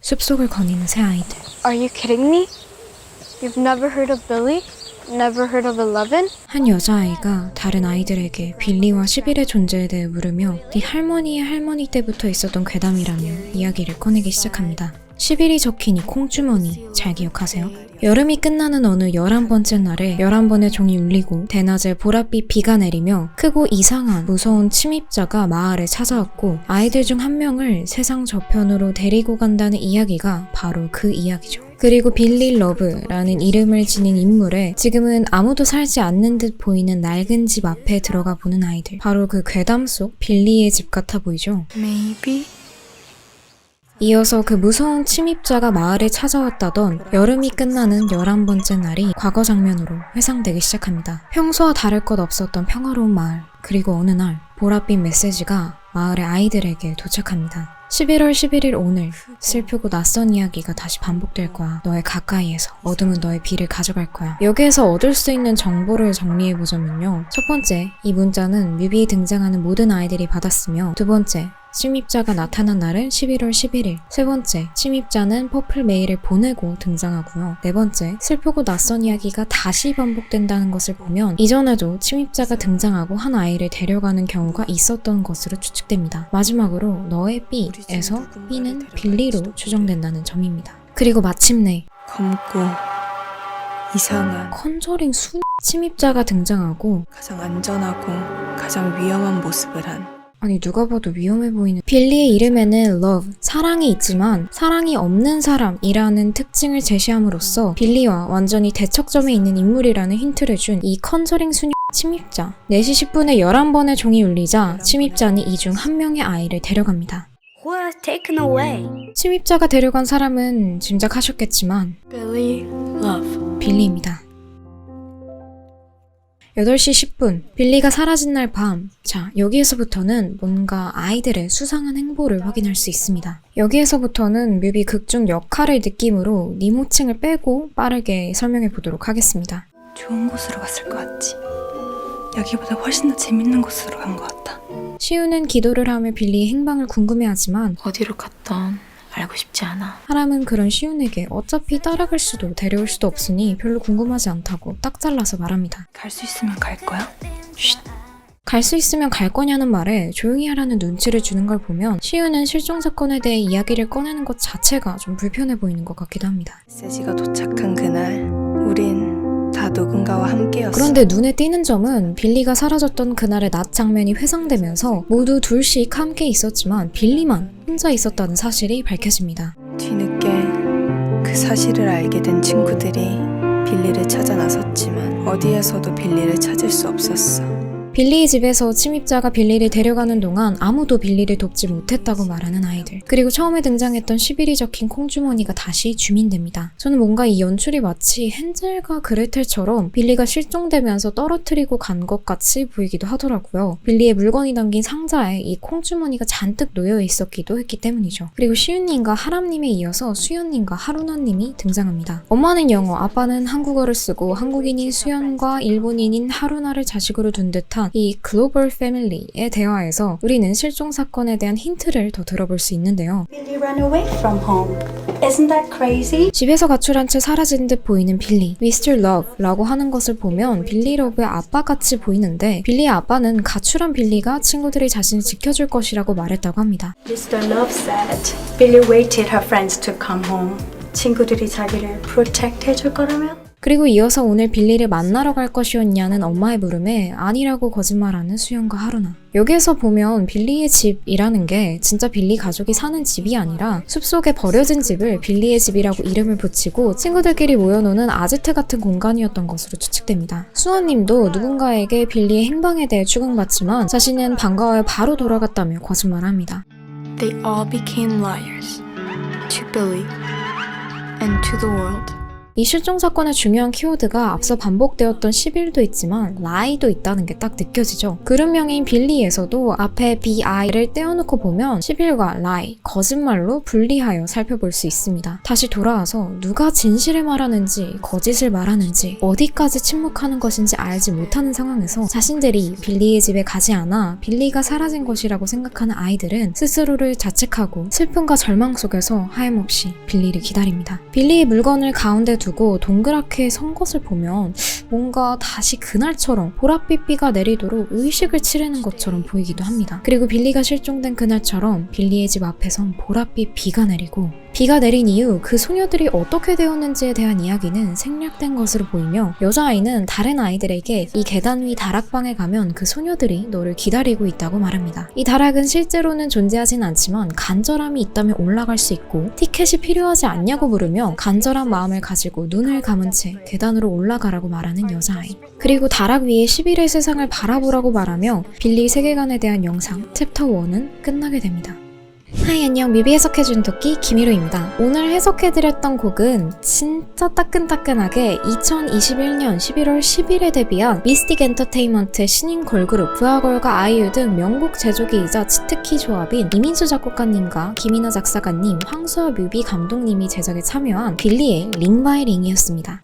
숲속을 거니는 새 아이들. Are you kidding me? You've never heard of Billy? Never heard of Eleven? 한 여자아이가 다른 아이들에게 빌리와 11의 존재에 대해 물으며 네 할머니의 할머니 때부터 있었던 괴담이라며 이야기를 꺼내기 시작합니다. 11이 적힌 이 콩주머니 잘 기억하세요? 여름이 끝나는 어느 11번째 날에 11번의 종이 울리고 대낮에 보랏빛 비가 내리며 크고 이상한 무서운 침입자가 마을에 찾아왔고 아이들 중 한 명을 세상 저편으로 데리고 간다는 이야기가 바로 그 이야기죠. 그리고 빌리 러브라는 이름을 지닌 인물에 지금은 아무도 살지 않는 듯 보이는 낡은 집 앞에 들어가 보는 아이들. 바로 그 괴담 속 빌리의 집 같아 보이죠? Maybe? 이어서 그 무서운 침입자가 마을에 찾아왔다던 여름이 끝나는 11번째 날이 과거 장면으로 회상되기 시작합니다. 평소와 다를 것 없었던 평화로운 마을. 그리고 어느 날 보랏빛 메시지가 마을의 아이들에게 도착합니다. 11월 11일 오늘 슬프고 낯선 이야기가 다시 반복될 거야. 너의 가까이에서 어둠은 너의 비를 가져갈 거야. 여기에서 얻을 수 있는 정보를 정리해보자면요. 첫 번째, 이 문자는 뮤비에 등장하는 모든 아이들이 받았으며 두 번째, 침입자가 나타난 날은 11월 11일. 세 번째, 침입자는 퍼플 메일을 보내고 등장하고요. 네 번째, 슬프고 낯선 이야기가 다시 반복된다는 것을 보면 이전에도 침입자가 등장하고 한 아이를 데려가는 경우가 있었던 것으로 추측됩니다. 마지막으로 너의 B에서 B는 빌리로 추정된다는 점입니다. 그리고 마침내 검고 이상한 컨저링 침입자가 등장하고 가장 안전하고 가장 위험한 모습을 한 아니 누가 봐도 위험해 보이는 빌리의 이름에는 love, 사랑이 있지만 사랑이 없는 사람이라는 특징을 제시함으로써 빌리와 완전히 대척점에 있는 인물이라는 힌트를 준 이 컨저링 수녀 침입자. 4시 10분에 11번의 종이 울리자 침입자는 이 중 한 명의 아이를 데려갑니다. Who has taken away? 침입자가 데려간 사람은 짐작하셨겠지만 Billy Love. 빌리입니다. 8시 10분, 빌리가 사라진 날 밤. 자, 여기에서부터는 뭔가 아이들의 수상한 행보를 확인할 수 있습니다. 여기에서부터는 뮤비 극중 역할의 느낌으로 님 호칭을 빼고 빠르게 설명해 보도록 하겠습니다. 좋은 곳으로 갔을 것 같지. 여기보다 훨씬 더 재밌는 곳으로 간 것 같다. 시우는 기도를 하며 빌리의 행방을 궁금해하지만 어디로 갔던 알고 싶지 않아. 사람은 그런 시운에게 어차피 따라갈 수도 데려올 수도 없으니 별로 궁금하지 않다고 딱 잘라서 말합니다. 갈 수 있으면 갈 거야? 쉿. 갈 수 있으면 갈 거냐는 말에 조용히 하라는 눈치를 주는 걸 보면 시우는 실종 사건에 대해 이야기를 꺼내는 것 자체가 좀 불편해 보이는 것 같기도 합니다. 메시지가 도착한 그날 우린 다 누군가와 함께였어. 그런데 눈에 띄는 점은 빌리가 사라졌던 그날의 낮 장면이 회상되면서 모두 둘씩 함께 있었지만 빌리만 혼자 있었다는 사실이 밝혀집니다. 뒤늦게 그 사실을 알게 된 친구들이 빌리를 찾아 나섰지만 어디에서도 빌리를 찾을 수 없었어. 빌리의 집에서 침입자가 빌리를 데려가는 동안 아무도 빌리를 돕지 못했다고 말하는 아이들. 그리고 처음에 등장했던 11이 적힌 콩주머니가 다시 주민됩니다. 저는 뭔가 이 연출이 마치 헨젤과 그레텔처럼 빌리가 실종되면서 떨어뜨리고 간 것 같이 보이기도 하더라고요. 빌리의 물건이 담긴 상자에 이 콩주머니가 잔뜩 놓여 있었기도 했기 때문이죠. 그리고 시윤님과 하람님에 이어서 수연님과 하루나님이 등장합니다. 엄마는 영어, 아빠는 한국어를 쓰고 한국인인 수연과 일본인인 하루나를 자식으로 둔 듯한 이 글로벌 패밀리의 대화에서 우리는 실종 사건에 대한 힌트를 더 들어볼 수 있는데요. Billy ran away from home. Isn't that crazy? 집에서 가출한 채 사라진 듯 보이는 빌리, Mr. Love라고 하는 것을 보면 빌리 러브의 아빠같이 보이는데 빌리의 아빠는 가출한 빌리가 친구들이 자신을 지켜줄 것이라고 말했다고 합니다. Mr. Love said Billy waited her friends to come home. 친구들이 자기를 protect 해줄 거라면? 그리고 이어서 오늘 빌리를 만나러 갈 것이었냐는 엄마의 물음에 아니라고 거짓말하는 수연과 하루나. 여기에서 보면 빌리의 집이라는 게 진짜 빌리 가족이 사는 집이 아니라 숲속에 버려진 집을 빌리의 집이라고 이름을 붙이고 친구들끼리 모여노는 아지트 같은 공간이었던 것으로 추측됩니다. 수아님도 누군가에게 빌리의 행방에 대해 추궁받지만 자신은 방과후에 바로 돌아갔다며 거짓말합니다. They all became liars to Billy and to the world. 이 실종 사건의 중요한 키워드가 앞서 반복되었던 11도 있지만 lie도 있다는 게 딱 느껴지죠. 그룹명인 빌리에서도 앞에 bi를 떼어놓고 보면 11과 lie, 거짓말로 분리하여 살펴볼 수 있습니다. 다시 돌아와서 누가 진실을 말하는지 거짓을 말하는지 어디까지 침묵하는 것인지 알지 못하는 상황에서 자신들이 빌리의 집에 가지 않아 빌리가 사라진 것이라고 생각하는 아이들은 스스로를 자책하고 슬픔과 절망 속에서 하염없이 빌리를 기다립니다. 빌리의 물건을 가운데 두고 동그랗게 선 것을 보면 뭔가 다시 그날처럼 보랏빛 비가 내리도록 의식을 치르는 것처럼 보이기도 합니다. 그리고 빌리가 실종된 그날처럼 빌리의 집 앞에선 보랏빛 비가 내리고 비가 내린 이후 그 소녀들이 어떻게 되었는지에 대한 이야기는 생략된 것으로 보이며 여자아이는 다른 아이들에게 이 계단 위 다락방에 가면 그 소녀들이 너를 기다리고 있다고 말합니다. 이 다락은 실제로는 존재하진 않지만 간절함이 있다면 올라갈 수 있고 티켓이 필요하지 않냐고 물으며 간절한 마음을 가지고 눈을 감은 채 계단으로 올라가라고 말하는 여자아이. 그리고 다락 위에 11의 세상을 바라보라고 말하며 빌리 세계관에 대한 영상 챕터 1은 끝나게 됩니다. 하이 안녕, 뮤비 해석해준 토끼 김희로입니다. 오늘 해석해드렸던 곡은 진짜 따끈따끈하게 2021년 11월 10일에 데뷔한 미스틱 엔터테인먼트의 신인 걸그룹 부하걸과 아이유 등 명곡 제조기이자 치트키 조합인 이민수 작곡가님과 김이나 작사가님, 황수아 뮤비 감독님이 제작에 참여한 빌리의 링 바이 링이었습니다.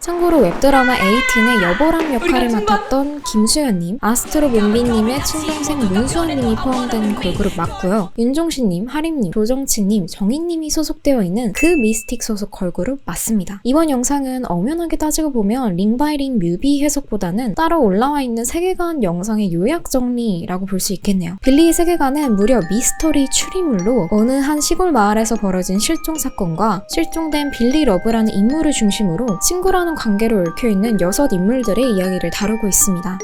참고로 웹드라마 18의 여보람 역할을 맡았던 김수현님, 아스트로 문비님의 친동생 문수원님이 포함된 걸그룹 맞고요. 윤종신님, 하림님, 조정치님, 정희님이 소속되어 있는 그 미스틱 소속 걸그룹 맞습니다. 이번 영상은 엄연하게 따지고 보면 링 바이 링 뮤비 해석보다는 따로 올라와 있는 세계관 영상의 요약 정리라고 볼 수 있겠네요. 빌리의 세계관은 무려 미스터리 추리물로 어느 한 시골 마을에서 벌어진 실종 사건과 실종된 빌리 러브라는 인물을 중심으로 친구라는 관계로 얽혀있는 6 인물들의 이야기를 다루고 있습니다.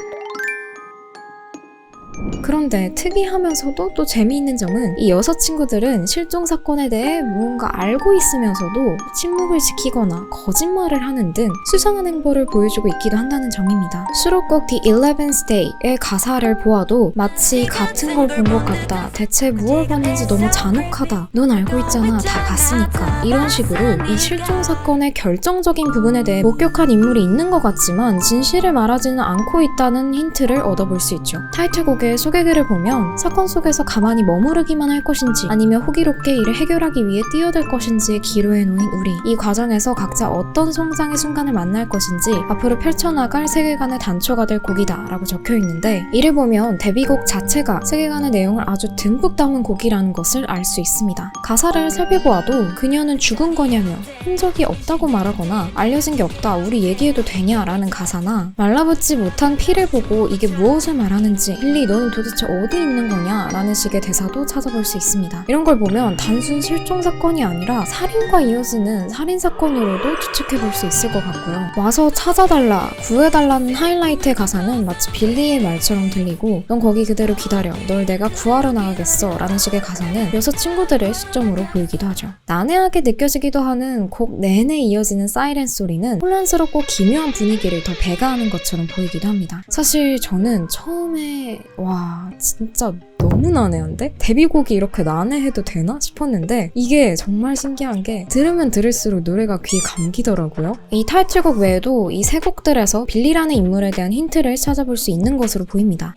그런데 특이하면서도 또 재미있는 점은 이 6 친구들은 실종 사건에 대해 무언가 알고 있으면서도 침묵을 지키거나 거짓말을 하는 등 수상한 행보를 보여주고 있기도 한다는 점입니다. 수록곡 The 11th Day의 가사를 보아도 마치 같은 걸 본 것 같다. 대체 무엇을 봤는지 너무 잔혹하다. 넌 알고 있잖아. 다 봤으니까. 이런 식으로 이 실종 사건의 결정적인 부분에 대해 목격한 인물이 있는 것 같지만 진실을 말하지는 않고 있다는 힌트를 얻어볼 수 있죠. 타이틀곡의 소개글을 보면 사건 속에서 가만히 머무르기만 할 것인지 아니면 호기롭게 이를 해결하기 위해 뛰어들 것인지의 기로에 놓인 우리. 이 과정에서 각자 어떤 성장의 순간을 만날 것인지 앞으로 펼쳐나갈 세계관의 단초가 될 곡이다 라고 적혀있는데 이를 보면 데뷔곡 자체가 세계관의 내용을 아주 듬뿍 담은 곡이라는 것을 알 수 있습니다. 가사를 살펴보아도 그녀는 죽은 거냐며 흔적이 없다고 말하거나 알려진 게 없다 우리 얘기해도 되냐 라는 가사나 말라붙지 못한 피를 보고 이게 무엇을 말하는지 빌리 너는 도대체 어디 있는 거냐 라는 식의 대사도 찾아볼 수 있습니다. 이런 걸 보면 단순 실종 사건이 아니라 살인과 이어지는 살인사건으로도 추측해볼 수 있을 것 같고요. 와서 찾아달라, 구해달라는 하이라이트의 가사는 마치 빌리의 말처럼 들리고 넌 거기 그대로 기다려, 널 내가 구하러 나가겠어 라는 식의 가사는 6 친구들의 시점으로 보이기도 하죠. 난해하게 느껴지기도 하는 곡 내내 이어지는 사이렌 소리는 혼란스럽고 기묘한 분위기를 더 배가하는 것처럼 보이기도 합니다. 사실 저는 처음에 와 진짜 너무 난해한데? 데뷔곡이 이렇게 난해해도 되나 싶었는데 이게 정말 신기한 게 들으면 들을수록 노래가 귀에 감기더라고요. 이 타이틀곡 외에도 이 3 곡들에서 빌리라는 인물에 대한 힌트를 찾아볼 수 있는 것으로 보입니다.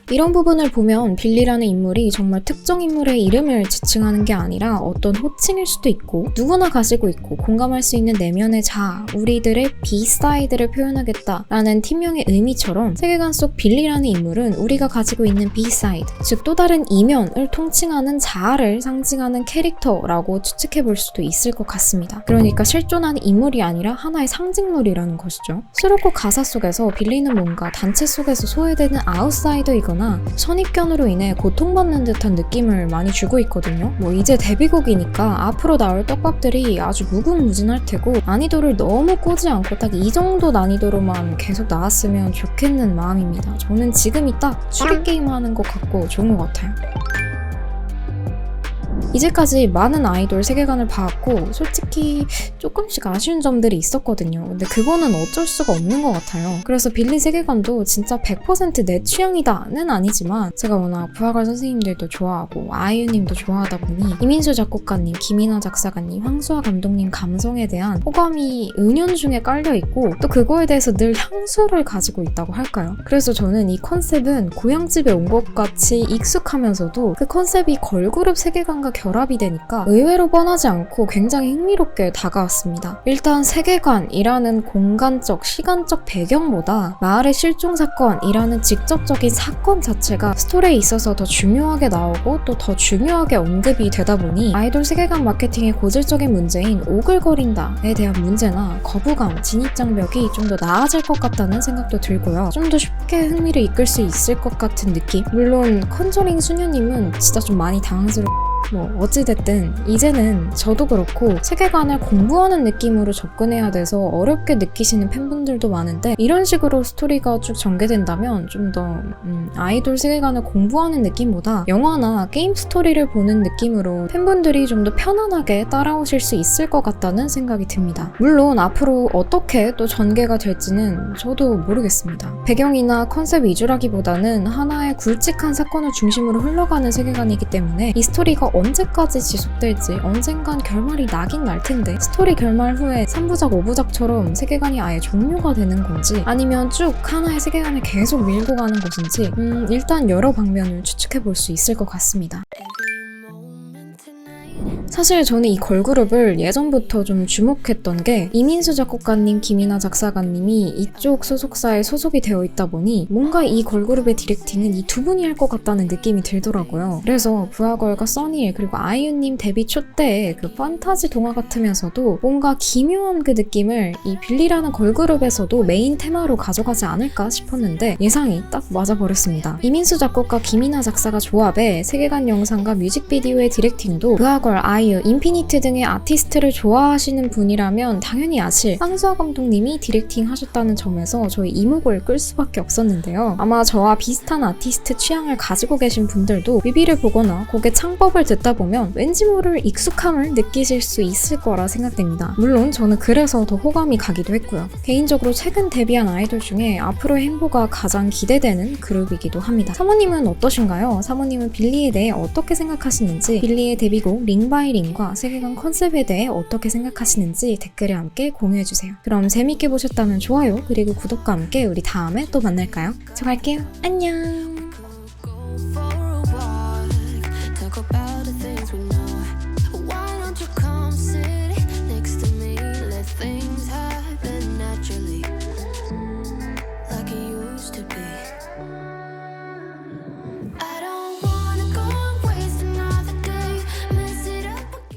이런 부분을 보면 빌리라는 인물이 정말 특정 인물의 이름을 지칭하는 게 아니라 어떤 호칭일 수도 있고 누구나 가지고 있고 공감할 수 있는 내면의 자아, 우리들의 비사이드를 표현하겠다라는 팀명의 의미처럼 세계관 속 빌리라는 인물은 우리가 가지고 있는 비사이드, 즉 또 다른 이면을 통칭하는 자아를 상징하는 캐릭터라고 추측해볼 수도 있을 것 같습니다. 그러니까 실존하는 인물이 아니라 하나의 상징물이라는 것이죠. 수록곡 가사 속에서 빌리는 뭔가 단체 속에서 소외되는 아웃사이더이거나 선입견으로 인해 고통받는 듯한 느낌을 많이 주고 있거든요. 이제 데뷔곡이니까 앞으로 나올 떡밥들이 아주 무궁무진할 테고 난이도를 너무 꼬지 않고 딱 이 정도 난이도로만 계속 나왔으면 좋겠는 마음입니다. 저는 지금이 딱 추리게임 하는 것 같고 좋은 것 같아요. 이제까지 많은 아이돌 세계관을 봐왔고 솔직히 조금씩 아쉬운 점들이 있었거든요. 근데 그거는 어쩔 수가 없는 것 같아요. 그래서 빌리 세계관도 진짜 100% 내 취향이다는 아니지만 제가 워낙 부하걸 선생님들도 좋아하고 아이유님도 좋아하다 보니 이민수 작곡가님, 김이나 작사가님, 황수아 감독님 감성에 대한 호감이 은연중에 깔려있고 또 그거에 대해서 늘 향수를 가지고 있다고 할까요? 그래서 저는 이 컨셉은 고향집에 온 것 같이 익숙하면서도 그 컨셉이 걸그룹 세계관과 결합이 되니까 의외로 뻔하지 않고 굉장히 흥미롭게 다가왔습니다. 일단 세계관이라는 공간적, 시간적 배경보다 마을의 실종 사건이라는 직접적인 사건 자체가 스토리에 있어서 더 중요하게 나오고 또 더 중요하게 언급이 되다 보니 아이돌 세계관 마케팅의 고질적인 문제인 오글거린다에 대한 문제나 거부감, 진입장벽이 좀 더 나아질 것 같다는 생각도 들고요. 좀 더 쉽게 흥미를 이끌 수 있을 것 같은 느낌? 물론 컨저링 수녀님은 진짜 좀 많이 어찌됐든 이제는 저도 그렇고 세계관을 공부하는 느낌으로 접근해야 돼서 어렵게 느끼시는 팬분들도 많은데 이런 식으로 스토리가 쭉 전개된다면 좀 더 아이돌 세계관을 공부하는 느낌보다 영화나 게임 스토리를 보는 느낌으로 팬분들이 좀 더 편안하게 따라오실 수 있을 것 같다는 생각이 듭니다. 물론 앞으로 어떻게 또 전개가 될지는 저도 모르겠습니다. 배경이나 컨셉 위주라기보다는 하나의 굵직한 사건을 중심으로 흘러가는 세계관이기 때문에 이 스토리가 언제까지 지속될지 언젠간 결말이 나긴 날 텐데 스토리 결말 후에 3부작, 5부작처럼 세계관이 아예 종료가 되는 건지 아니면 쭉 하나의 세계관을 계속 밀고 가는 것인지 일단 여러 방면을 추측해 볼 수 있을 것 같습니다. 사실 저는 이 걸그룹을 예전부터 좀 주목했던 게 이민수 작곡가님, 김이나 작사가님이 이쪽 소속사에 소속이 되어 있다 보니 뭔가 이 걸그룹의 디렉팅은 이 두 분이 할 것 같다는 느낌이 들더라고요. 그래서 부하걸과 써니엘 그리고 아이유님 데뷔 초 때의 그 판타지 동화 같으면서도 뭔가 기묘한 그 느낌을 이 빌리라는 걸그룹에서도 메인 테마로 가져가지 않을까 싶었는데 예상이 딱 맞아버렸습니다. 이민수 작곡가 김이나 작사가 조합의 세계관 영상과 뮤직비디오의 디렉팅도 부하걸, 아이유, 인피니트 등의 아티스트를 좋아하시는 분이라면 당연히 아실 황수아 감독님이 디렉팅 하셨다는 점에서 저희 이목을 끌 수밖에 없었는데요. 아마 저와 비슷한 아티스트 취향을 가지고 계신 분들도 뮤비를 보거나 곡의 창법을 듣다 보면 왠지 모를 익숙함을 느끼실 수 있을 거라 생각됩니다. 물론 저는 그래서 더 호감이 가기도 했고요. 개인적으로 최근 데뷔한 아이돌 중에 앞으로의 행보가 가장 기대되는 그룹이기도 합니다. 사모님은 어떠신가요? 사모님은 빌리에 대해 어떻게 생각하시는지, 빌리의 데뷔곡 링바이링과 세계관 컨셉에 대해 어떻게 생각하시는지 댓글에 함께 공유해주세요. 그럼 재밌게 보셨다면 좋아요 그리고 구독과 함께 우리 다음에 또 만날까요? 저 갈게요. 안녕.